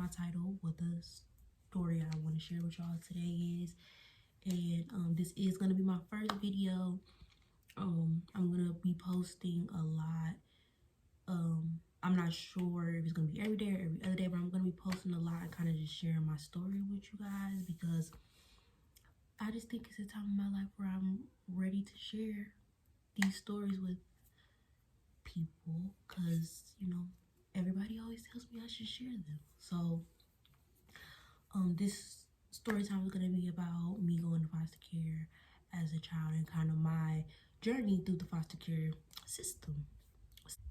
my title, what the story I want to share with y'all today is. And this is going to be my first video. I'm going to be posting a lot. I'm not sure if it's going to be every day or every other day, but I'm going to be posting a lot and kind of just sharing my story with you guys, because I just think it's a time in my life where I'm ready to share these stories with people, because, you know, everybody always tells me I should share them. So this story time is going to be about me going to foster care as a child and kind of my journey through the foster care system.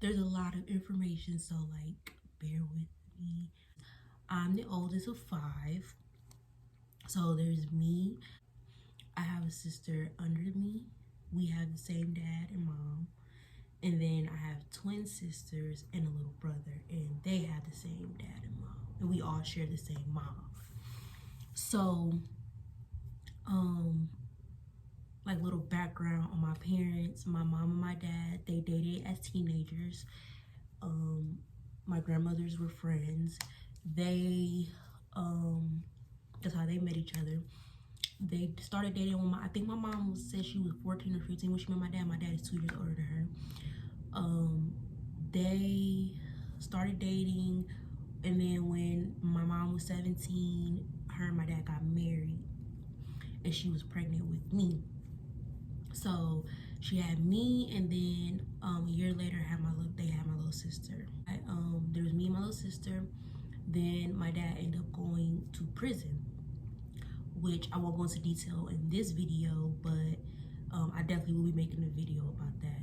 There's a lot of information, so like bear with me. I'm the oldest of 5, so there's me. I have a sister under me. We have the same dad and mom. And then I have twin sisters and a little brother, and they have the same dad and mom, and we all share the same mom. So like little background on my parents. My mom and my dad, they dated as teenagers. My grandmothers were friends. They that's how they met each other. They started dating when I think my mom said she was 14 or 15 when she met my dad. My dad is 2 years older than her. They started dating, and then when my mom was 17, her and my dad got married, and she was pregnant with me. So she had me, and then a year later they had my little sister. There was me and my little sister. Then my dad ended up going to prison, which I won't go into detail in this video, but I definitely will be making a video about that.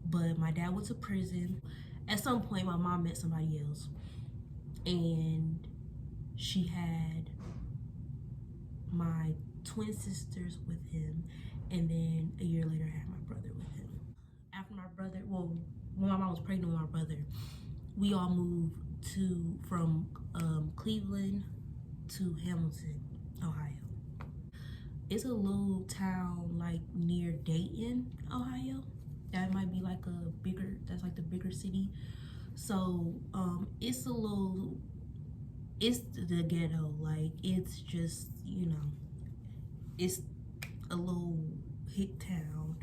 But my dad went to prison. At some point, my mom met somebody else, and she had my twin sisters with him, and then a year later I had my brother with him. After my brother, well, when my mom was pregnant with my brother, we all moved from Cleveland to Hamilton, Ohio. It's a little town like near Dayton, Ohio. That might be like that's like the bigger city. So it's the ghetto. Like, it's just, you know, it's a little hick town.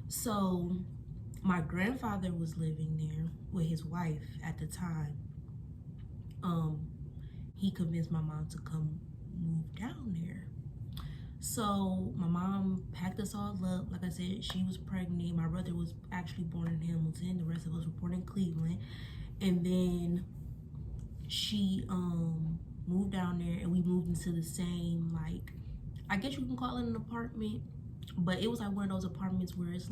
So my grandfather was living there with his wife at the time. He convinced my mom to come move down there. So my mom packed us all up. Like I said, she was pregnant. My brother was actually born in Hamilton. The rest of us were born in Cleveland. And then she moved down there, and we moved into the same, like, I guess you can call it an apartment, but it was like one of those apartments where it's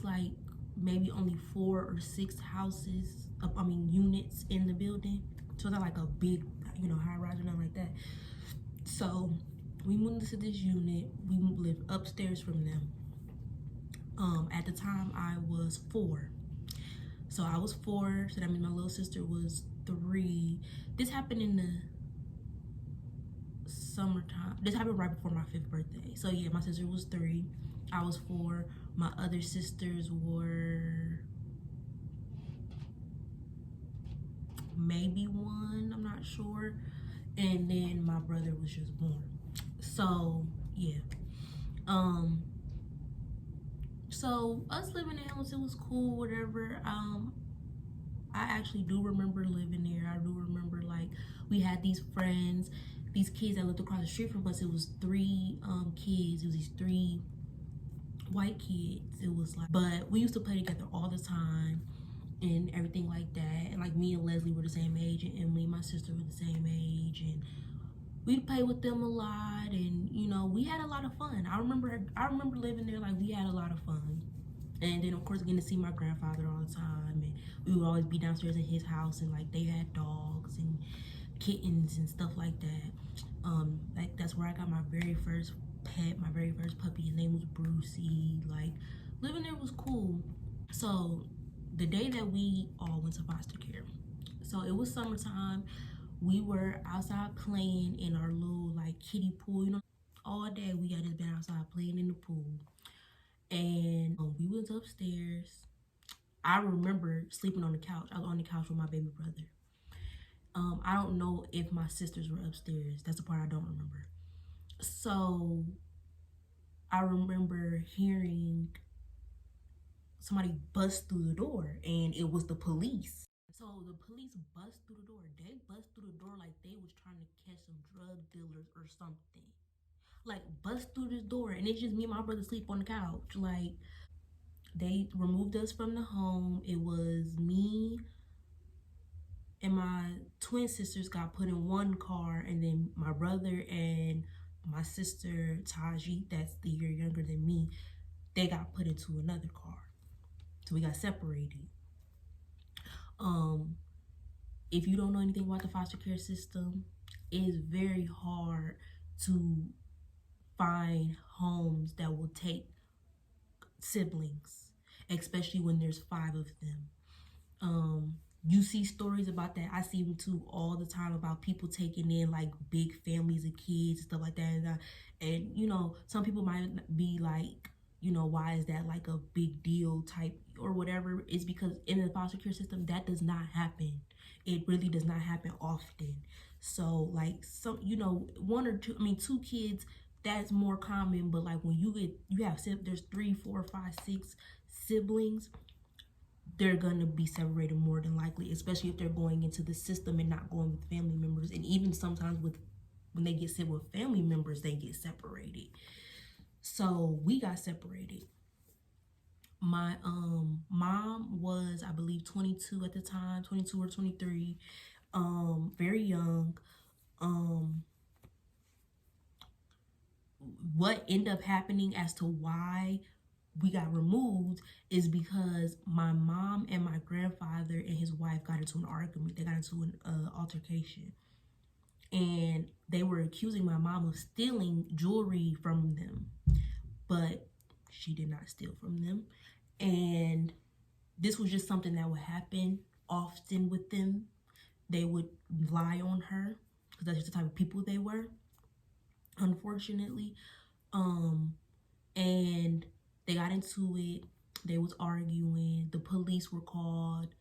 like maybe only 4 or 6 units in the building. So it's not like a big, you know, high rise or nothing like that. So we moved into this unit. We lived upstairs from them. At the time I was 4. So I was 4, so that means my little sister was 3. This happened in the summertime. This happened right before my 5th birthday. So yeah, my sister was 3. I was 4. My other sisters were maybe 1, I'm not sure. And then my brother was just born. So yeah. So us living in Hamilton was cool, whatever. I actually do remember living there. I do remember, like, we had these friends, these kids that lived across the street from us. It was 3 kids. It was these 3 white kids. It was like, but we used to play together all the time and everything like that. And like, me and Leslie were the same age, and Emily, my sister, were the same age, and we'd play with them a lot, and, you know, we had a lot of fun. I remember living there. Like, we had a lot of fun. And then, of course, getting to see my grandfather all the time, and we would always be downstairs in his house, and like, they had dogs and kittens and stuff like that. Like, that's where I got my very first pet, my very first puppy. His name was Brucey. Like, living there was cool. So the day that we all went to foster care, so it was summertime. We were outside playing in our little, like, kiddie pool, you know. All day we had just been outside playing in the pool. And we went upstairs. I remember sleeping on the couch. I was on the couch with my baby brother. I don't know if my sisters were upstairs. That's the part I don't remember. So I remember hearing somebody bust through the door, and it was the police. So the police bust through the door. They bust through the door like they was trying to catch some drug dealers or something. Like, bust through this door, and it's just me and my brother sleep on the couch. Like, they removed us from the home. It was me and my twin sisters got put in one car, and then my brother and my sister Taji, that's the year younger than me, they got put into another car. So we got separated. If you don't know anything about the foster care system, it is very hard to find homes that will take siblings, especially when there's 5 of them. You see stories about that. I see them too all the time about people taking in like big families of kids and stuff like that. And you know, some people might be like, you know, why is that like a big deal type or whatever? It's because in the foster care system that does not happen. It really does not happen often. So like, some, you know, 1 or 2, I mean 2 kids, that's more common. But like when you have there's 3, 4, 5, 6 siblings, they're gonna be separated more than likely, especially if they're going into the system and not going with family members. And even sometimes when they get sent with family members, they get separated. So we got separated. My mom was, I believe, 22 at the time, 22 or 23, very young. What ended up happening as to why we got removed is because my mom and my grandfather and his wife got into an argument. They got into an altercation, and they were accusing my mom of stealing jewelry from them, but she did not steal from them. And this was just something that would happen often with them. They would lie on her because that's just the type of people they were, unfortunately. And they got into it. They was arguing. The police were called,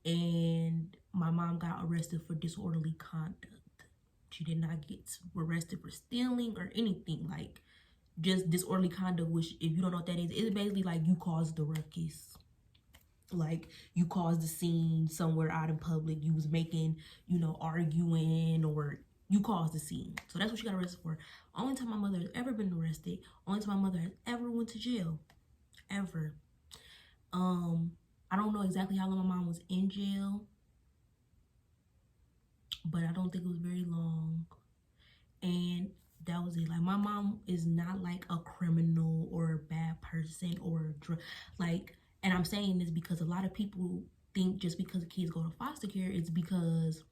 and my mom got arrested for disorderly conduct. She did not get arrested for stealing or anything. Like, just disorderly conduct, which, if you don't know what that is, it's basically like you caused the ruckus. Like, you caused the scene somewhere out in public. You was making, you know, arguing, or you caused the scene. So that's what she got arrested for. Only time my mother has ever been arrested. Only time my mother has ever went to jail. Ever. I don't know exactly how long my mom was in jail, but I don't think it was very long. And that was it. Like, my mom is not like a criminal or a bad person or like, and I'm saying this because a lot of people think just because kids go to foster care, it's because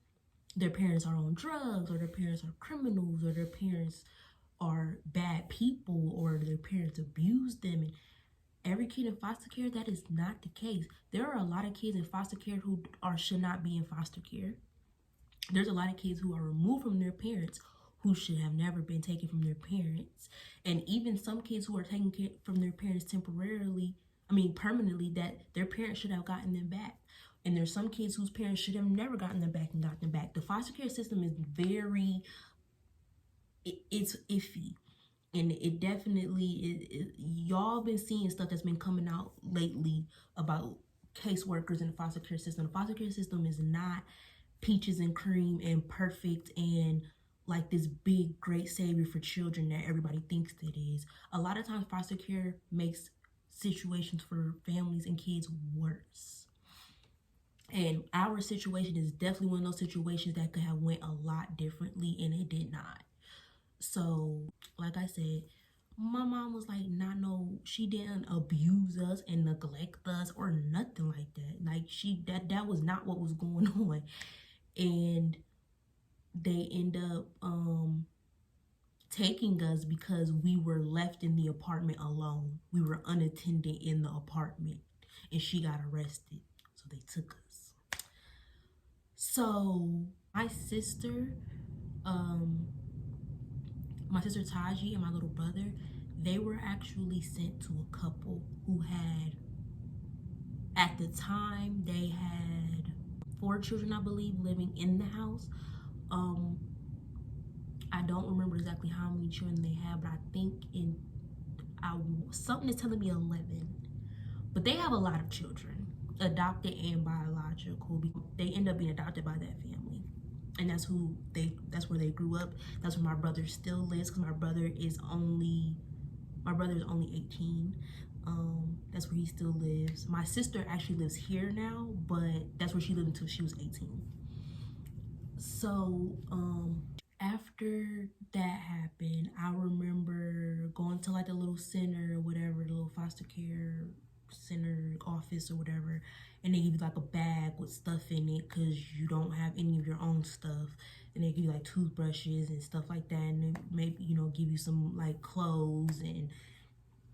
their parents are on drugs, or their parents are criminals, or their parents are bad people, or their parents abuse them. And every kid in foster care, that is not the case. There are a lot of kids in foster care who should not be in foster care. There's a lot of kids who are removed from their parents who should have never been taken from their parents. And even some kids who are taken from their parents permanently, that their parents should have gotten them back. And there's some kids whose parents should have never gotten them back and got them back. The foster care system is it's iffy. And it definitely, y'all been seeing stuff that's been coming out lately about caseworkers in the foster care system. The foster care system is not peaches and cream and perfect and like this big great savior for children that everybody thinks it is. A lot of times foster care makes situations for families and kids worse. And our situation is definitely one of those situations that could have went a lot differently, and it did not. So, like I said, my mom was like, she didn't abuse us and neglect us or nothing like that. Like, that was not what was going on. And they end up taking us because we were left in the apartment alone. We were unattended in the apartment, and she got arrested. So they took us. So my sister Taji and my little brother, they were actually sent to a couple who had, at the time, they had 4 children, I believe, living in the house. I don't remember exactly how many children they had, but I think something is telling me 11. But they have a lot of children, adopted and biological. They end up being adopted by that family, and that's where they grew up. That's where my brother still lives, because my brother is only 18. That's where he still lives. My sister actually lives here now, but that's where she lived until she was 18. So after that happened, I remember going to like the little center or whatever, the little foster care center office or whatever, and they give you like a bag with stuff in it because you don't have any of your own stuff, and they give you like toothbrushes and stuff like that, and they maybe, you know, give you some like clothes, and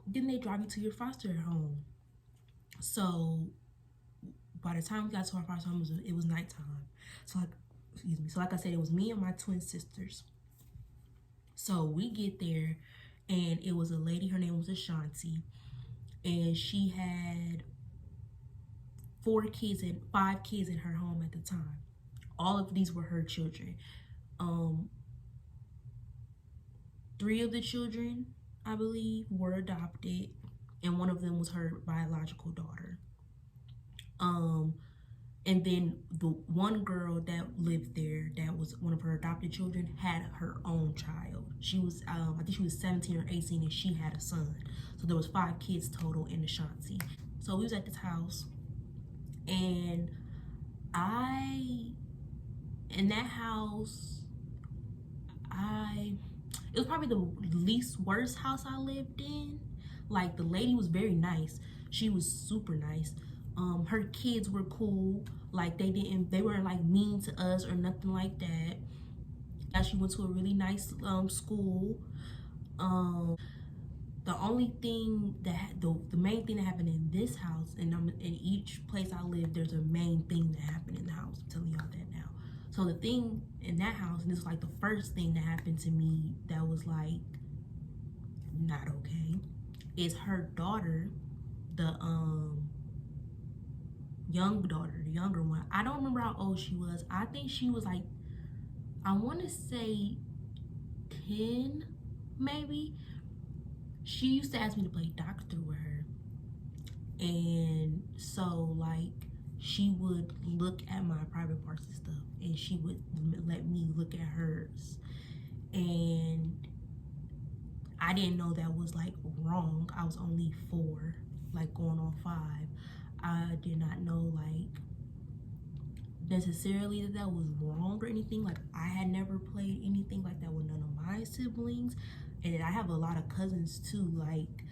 then they drive you to your foster home. So by the time we got to our foster home, it was nighttime. So like I said, it was me and my twin sisters. So we get there, and it was a lady, her name was Ashanti, and she had 5 kids in her home at the time. All of these were her children. 3 of the children, I believe, were adopted, and one of them was her biological daughter. And then the one girl that lived there, that was one of her adopted children, had her own child. She was, I think she was 17 or 18, and she had a son. So there was 5 kids total in Ashanti. So we was at this house, and in that house, it was probably the least worst house I lived in. Like, the lady was very nice. She was super nice. Her kids were cool. Like, they weren't like mean to us or nothing like that. She went to a really nice school. The only thing the main thing that happened in this house, and in each place I live, there's a main thing that happened in the house. I'm telling y'all that now. So the thing in that house, and this was like the first thing that happened to me that was like not okay, is her daughter, the younger one. I don't remember how old she was. I think she was like, I want to say 10 maybe. She used to ask me to play doctor with her, and so like she would look at my private parts and stuff, and she would let me look at hers, and I didn't know that was like wrong. I was only 4, like going on 5. I did not know like necessarily that was wrong or anything. Like, I had never played anything like that with none of my siblings, and I have a lot of cousins too. Like,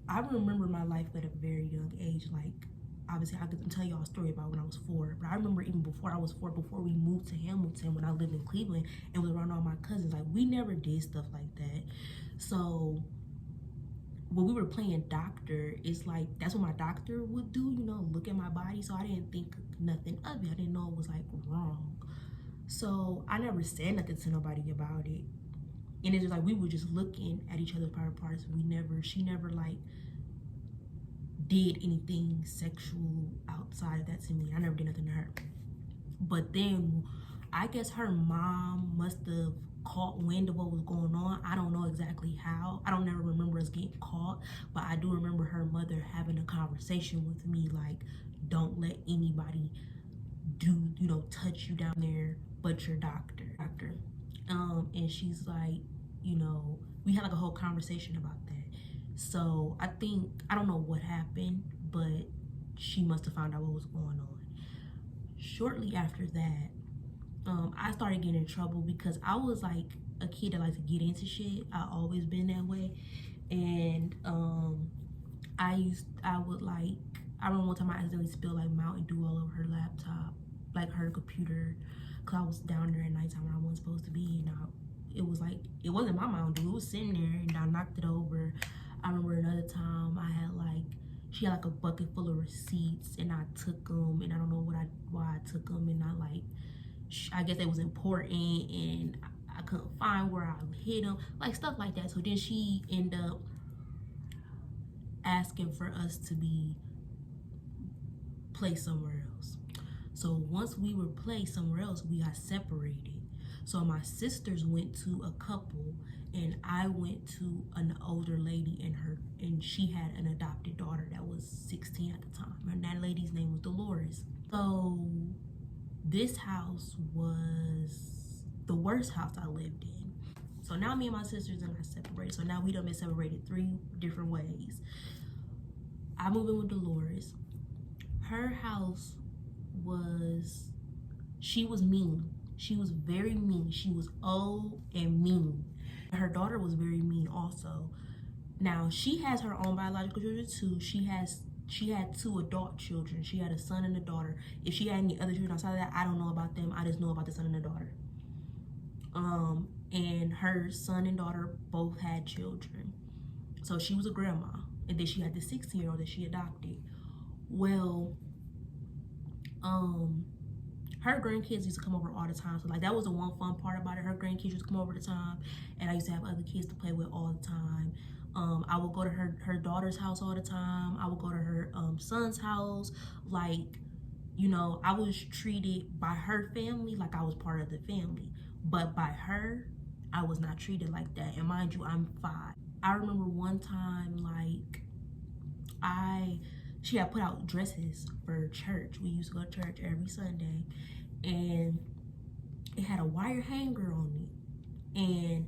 I remember my life at a very young age. Like, obviously I could tell y'all a story about when I was 4, but I remember even before I was 4, before we moved to Hamilton, when I lived in Cleveland and was around all my cousins, like, we never did stuff like that. So when we were playing doctor, it's like that's what my doctor would do, you know, look at my body. So I didn't think nothing of it. I didn't know it was like wrong. So I never said nothing to nobody about it. And it's just like we were just looking at each other's private parts. She never like did anything sexual outside of that to me. I never did nothing to her. But then I guess her mom must have caught wind of what was going on. I don't know exactly how. I don't never remember us getting caught, but I do remember her mother having a conversation with me like, don't let anybody touch you down there but your doctor. And she's like, we had like a whole conversation about that. So I don't know what happened, but she must have found out what was going on. Shortly after that, I started getting in trouble because I was like a kid that likes to get into shit. I always been that way. And I remember one time I accidentally spilled like Mountain Dew all over her laptop, like her computer, because I was down there at nighttime when I wasn't supposed to be. And it wasn't my Mountain Dew, it was sitting there, and I knocked it over. I remember another time she had like a bucket full of receipts, and I took them, and I don't know why I took them, and I guess it was important, and I couldn't find where I hid them, like stuff like that. So then she ended up asking for us to be placed somewhere else. So once we were placed somewhere else, we got separated. So my sisters went to a couple, and I went to an older lady and she had an adopted daughter that was 16 at the time. And that lady's name was Dolores. So this house was the worst house I lived in. So now me and my sisters are not separated. So now we done been separated 3 different ways. I moved in with Dolores. Her house was, she was mean. She was very mean. She was old and mean. Her daughter was very mean also. Now she has her own biological children too. She had 2 adult children. She had a son and a daughter. If she had any other children outside of that, I don't know about them. I just know about the son and the daughter. And her son and daughter both had children. So she was a grandma. And then she had the 16-year-old that she adopted. Well, her grandkids used to come over all the time. So like that was the one fun part about it. Her grandkids used to come over the time, and I used to have other kids to play with all the time. I would go to her daughter's house all the time. I would go to her son's house. Like, you know, I was treated by her family like I was part of the family. But by her, I was not treated like that. And mind you, I'm 5. I remember one time, like, she had put out dresses for church. We used to go to church every Sunday, and it had a wire hanger on it, and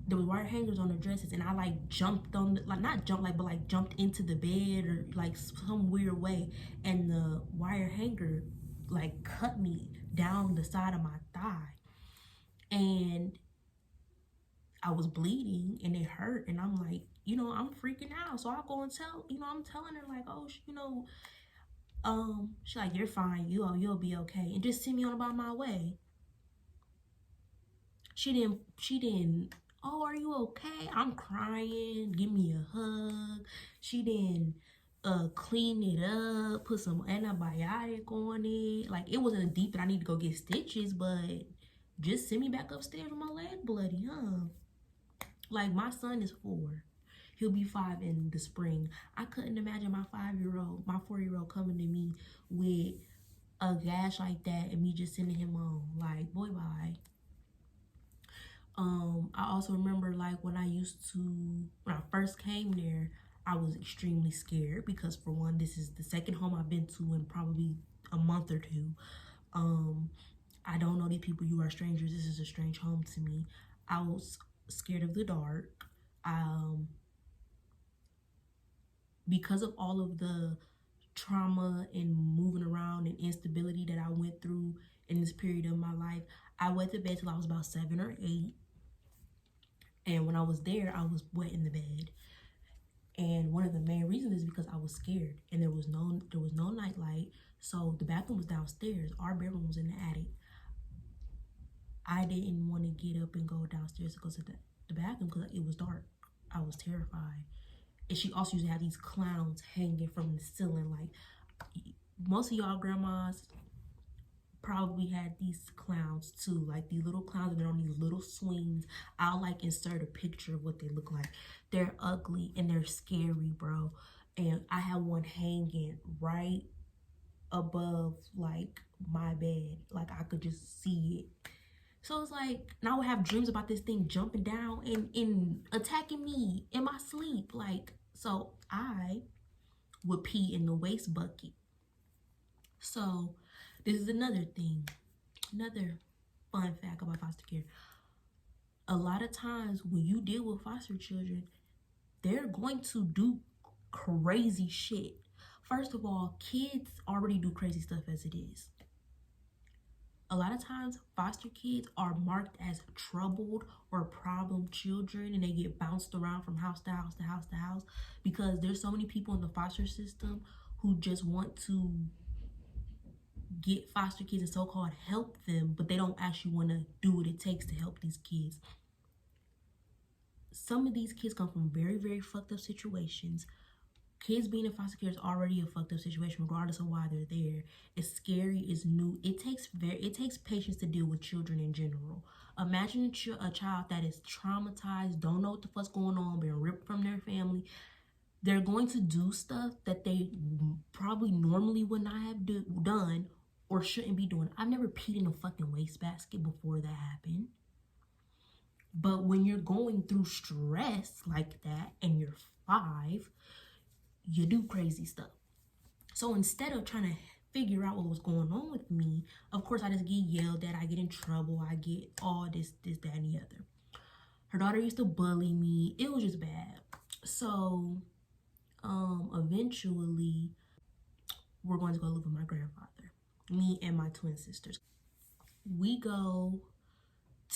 there was wire hangers on the dresses, and I like jumped on the, like not jumped like, but like jumped into the bed or like some weird way, and the wire hanger like cut me down the side of my thigh, and I was bleeding and it hurt, and I'm like, you know, I'm freaking out. So I go and tell, you know, I'm telling her like, oh, you know, she's like, you're fine, you'll be okay, and just send me on about my way. She didn't, oh, are you okay? I'm crying, give me a hug. She didn't clean it up, put some antibiotic on it. Like, it wasn't deep that I need to go get stitches, but just send me back upstairs with my leg bloody, huh? Like, my son is 4. He'll be 5 in the spring. I couldn't imagine my 4-year-old coming to me with a gash like that and me just sending him home. Like, boy, bye. I also remember, like, when I first came there, I was extremely scared because, for one, this is the second home I've been to in probably a month or 2. I don't know these people. You are strangers. This is a strange home to me. I was scared of the dark. Because of all of the trauma and moving around and instability that I went through in this period of my life, I went to bed till I was about 7 or 8. And when I was there, I was wet in the bed. And one of the main reasons is because I was scared, and there was no night light. So the bathroom was downstairs. Our bedroom was in the attic. I didn't want to get up and go downstairs to go to the bathroom because it was dark. I was terrified. And she also used to have these clowns hanging from the ceiling. Like, most of y'all grandmas probably had these clowns too, like these little clowns that are on these little swings. I'll like insert a picture of what they look like. They're ugly and they're scary, bro. And I had one hanging right above like my bed, like I could just see it. So it's like, and I would have dreams about this thing jumping down and attacking me in my sleep. Like, so I would pee in the waste bucket. So this is another thing, another fun fact about foster care. A lot of times when you deal with foster children, they're going to do crazy shit. First of all, kids already do crazy stuff as it is. A lot of times, foster kids are marked as troubled or problem children, and they get bounced around from house to house to house to house because there's so many people in the foster system who just want to get foster kids and so-called help them, but they don't actually want to do what it takes to help these kids. Some of these kids come from very, very fucked up situations. Kids being in foster care is already a fucked up situation, regardless of why they're there. It's scary, it's new. It takes patience to deal with children in general. Imagine a child that is traumatized, don't know what the fuck's going on, been ripped from their family. They're going to do stuff that they probably normally would not have done, or shouldn't be doing. I've never peed in a fucking wastebasket before that happened. But when you're going through stress like that and you're 5, you do crazy stuff. So instead of trying to figure out what was going on with me, of course I just get yelled at, I get in trouble, I get all this, that, and the other. Her daughter used to bully me. It was just bad. So eventually we're going to go live with my grandfather, me and my twin sisters. We go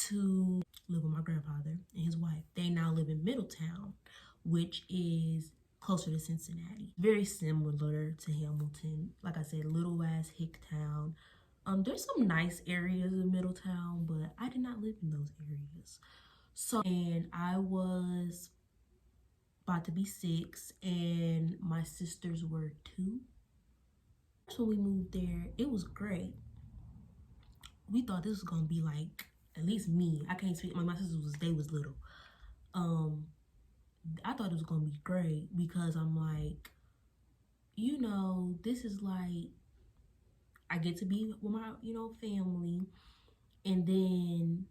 to live with my grandfather and his wife. They now live in Middletown, which is closer to Cincinnati. Very similar to Hamilton. Like I said, little ass hick town. There's some nice areas in Middletown, but I did not live in those areas. So, and I was about to be 6 and my sisters were 2. So when we moved there, it was great. We thought this was gonna be like, at least me, I can't speak, my sisters they was little. I thought it was gonna be great because I'm like, you know, this is like, I get to be with my, you know, family. And then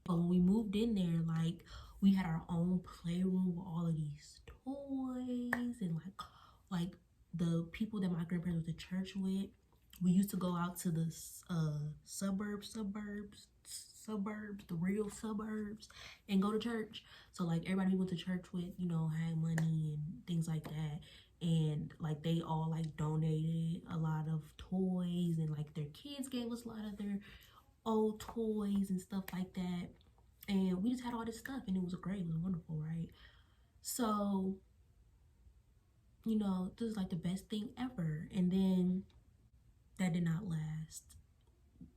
when we moved in there, like, we had our own playroom with all of these toys and like the people that my grandparents went to church with. We used to go out to the suburbs, the real suburbs, and go to church. So like everybody we went to church with, you know, had money and things like that. And like they all like donated a lot of toys, and like their kids gave us a lot of their old toys and stuff like that. And we just had all this stuff, and it was great, it was wonderful, right? So, you know, this is like the best thing ever. And then that did not last.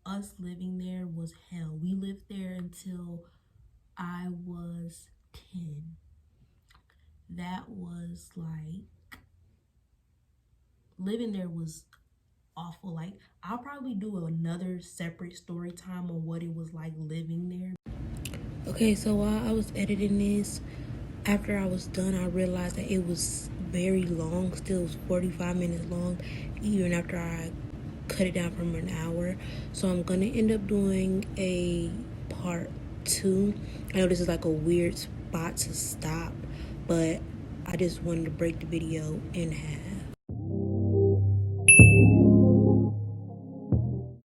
Us living there was hell. We lived there until I was 10. That was like, living there was awful. Like, I'll probably do another separate story time on what it was like living there. Okay, so while I was editing this, after I was done, I realized that it was very long. Still, it was 45 minutes long, even after I cut it down from an hour. So I'm gonna end up doing a part 2. I know this is like a weird spot to stop, but I just wanted to break the video in half.